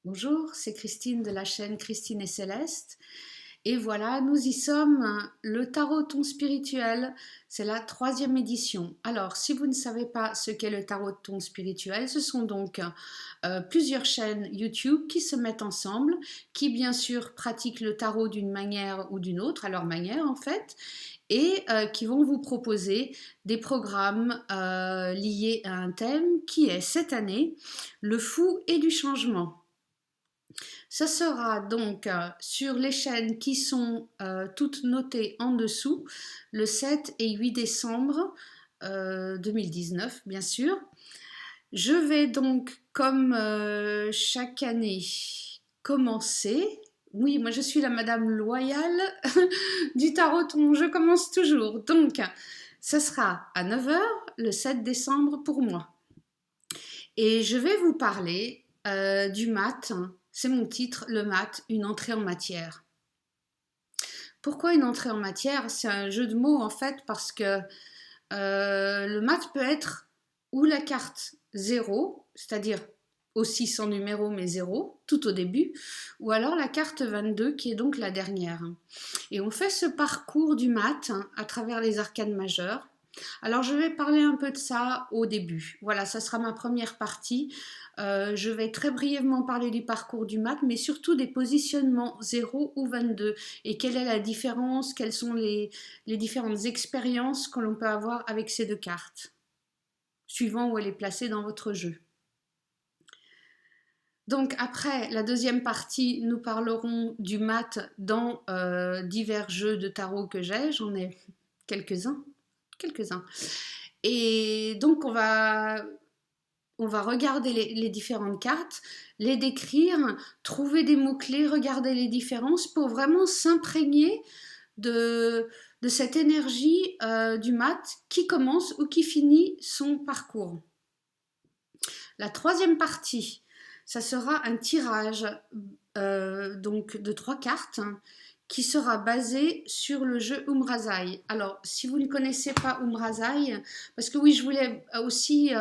Bonjour, c'est Christine de la chaîne Christine et Céleste. Et voilà, nous y sommes, le Tarot-ton spirituel, c'est la troisième édition. Alors, si vous ne savez pas ce qu'est le Tarot-ton spirituel, ce sont donc plusieurs chaînes YouTube qui se mettent ensemble, qui bien sûr pratiquent le tarot d'une manière ou d'une autre, à leur manière en fait, et qui vont vous proposer des programmes liés à un thème qui est cette année le fou et du changement. Ça sera donc sur les chaînes qui sont toutes notées en dessous, le 7 et 8 décembre 2019, bien sûr. Je vais donc, comme chaque année, commencer. Oui, moi je suis la Madame Loyale du Taroton, je commence toujours. Donc, ça sera à 9 heures le 7 décembre pour moi. Et je vais vous parler du mat. C'est mon titre, le mat, une entrée en matière. Pourquoi une entrée en matière? C'est un jeu de mots en fait parce que le mat peut être ou la carte 0, c'est-à-dire aussi sans numéro mais 0, tout au début, ou alors la carte 22 qui est donc la dernière. Et on fait ce parcours du mat à travers les arcanes majeures. Alors je vais parler un peu de ça au début. Voilà, ça sera ma première partie. Je vais très brièvement parler du parcours du mat, mais surtout des positionnements 0 ou 22 et quelle est la différence, quelles sont les différentes expériences que l'on peut avoir avec ces deux cartes, suivant où elle est placée dans votre jeu. Donc après la deuxième partie, nous parlerons du mat dans divers jeux de tarot que j'ai. J'en ai quelques-uns. Et donc on va regarder les différentes cartes, les décrire, trouver des mots-clés, regarder les différences pour vraiment s'imprégner de cette énergie du mat qui commence ou qui finit son parcours. La troisième partie, ça sera un tirage donc de 3 cartes qui sera basé sur le jeu Umrazai. Alors, si vous ne connaissez pas Umrazai, parce que oui, je voulais aussi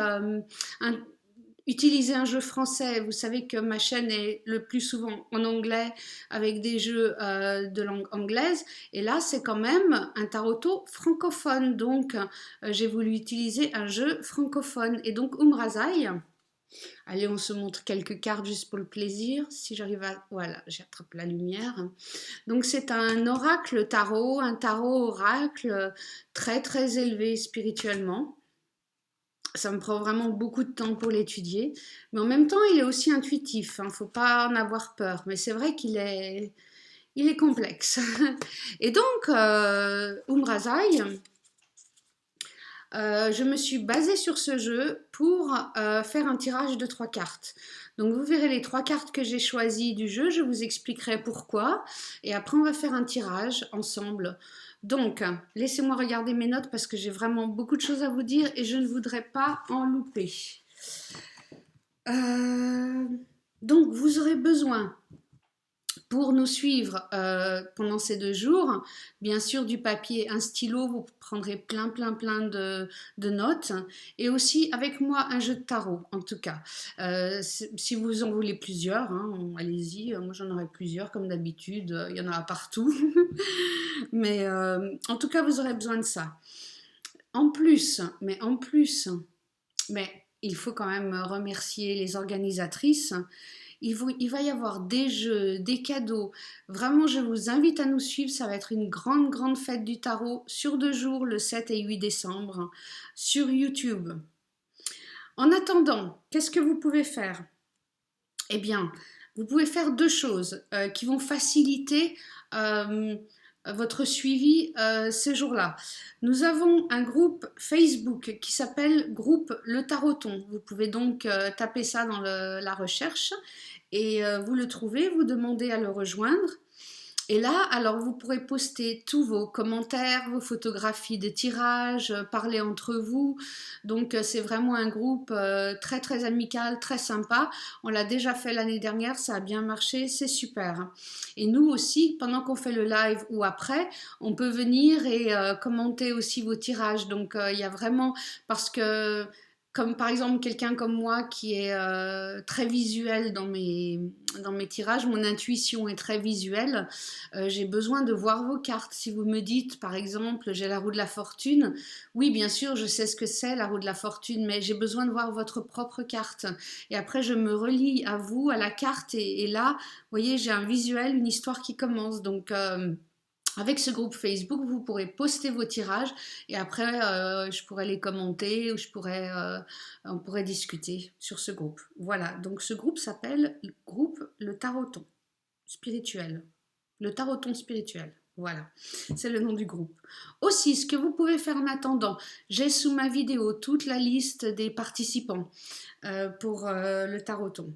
utiliser un jeu français. Vous savez que ma chaîne est le plus souvent en anglais avec des jeux de langue anglaise. Et là, c'est quand même un tarotot francophone. Donc, j'ai voulu utiliser un jeu francophone. Et donc, Umrazai. Allez, on se montre quelques cartes juste pour le plaisir. Si j'arrive à... Voilà, j'attrape la lumière. Donc c'est un oracle tarot, un tarot oracle très très élevé spirituellement. Ça me prend vraiment beaucoup de temps pour l'étudier. Mais en même temps, il est aussi intuitif. Il ne faut pas en avoir peur. Mais c'est vrai il est complexe. Et donc, Umrazai, je me suis basée sur ce jeu pour faire un tirage de 3 cartes. Donc vous verrez les 3 cartes que j'ai choisies du jeu, je vous expliquerai pourquoi. Et après on va faire un tirage ensemble. Donc laissez-moi regarder mes notes parce que j'ai vraiment beaucoup de choses à vous dire et je ne voudrais pas en louper. Donc vous aurez besoin pour nous suivre pendant ces 2 jours, bien sûr du papier, un stylo, vous prendrez plein de notes et aussi avec moi un jeu de tarot en tout cas. Si vous en voulez plusieurs, hein, allez-y, moi j'en aurai plusieurs comme d'habitude, il y en a partout. Mais en tout cas vous aurez besoin de ça. En plus, mais il faut quand même remercier les organisatrices. Il va y avoir des jeux, des cadeaux. Vraiment, je vous invite à nous suivre. Ça va être une grande fête du tarot sur 2 jours, le 7 et 8 décembre, sur YouTube. En attendant, qu'est-ce que vous pouvez faire? Eh bien, vous pouvez faire 2 choses qui vont faciliter votre suivi ces jours-là. Nous avons un groupe Facebook qui s'appelle Groupe Le Taroton. Vous pouvez donc taper ça dans la recherche et vous le trouvez, vous demandez à le rejoindre. Et là, alors vous pourrez poster tous vos commentaires, vos photographies de tirage, parler entre vous. Donc c'est vraiment un groupe très amical, très sympa. On l'a déjà fait l'année dernière, ça a bien marché, c'est super. Et nous aussi, pendant qu'on fait le live ou après, on peut venir et commenter aussi vos tirages. Donc il y a vraiment, parce que comme par exemple quelqu'un comme moi qui est très visuel dans mes tirages, mon intuition est très visuelle, j'ai besoin de voir vos cartes. Si vous me dites par exemple j'ai la roue de la fortune, oui bien sûr je sais ce que c'est la roue de la fortune, mais j'ai besoin de voir votre propre carte. Et après je me relie à vous, à la carte, et là, vous voyez, j'ai un visuel, une histoire qui commence. Donc avec ce groupe Facebook, vous pourrez poster vos tirages et après, je pourrais les commenter ou on pourrait discuter sur ce groupe. Voilà, donc ce groupe s'appelle le groupe Le Taroton Spirituel. Le Taroton Spirituel. Voilà, c'est le nom du groupe. Aussi, ce que vous pouvez faire en attendant, j'ai sous ma vidéo toute la liste des participants pour le Taroton.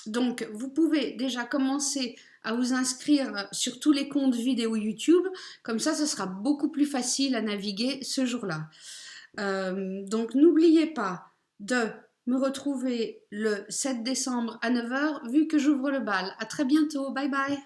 Donc, vous pouvez déjà commencer à vous inscrire sur tous les comptes vidéo YouTube. Comme ça, ce sera beaucoup plus facile à naviguer ce jour-là. Donc, n'oubliez pas de me retrouver le 7 décembre à 9 h, vu que j'ouvre le bal. À très bientôt. Bye bye.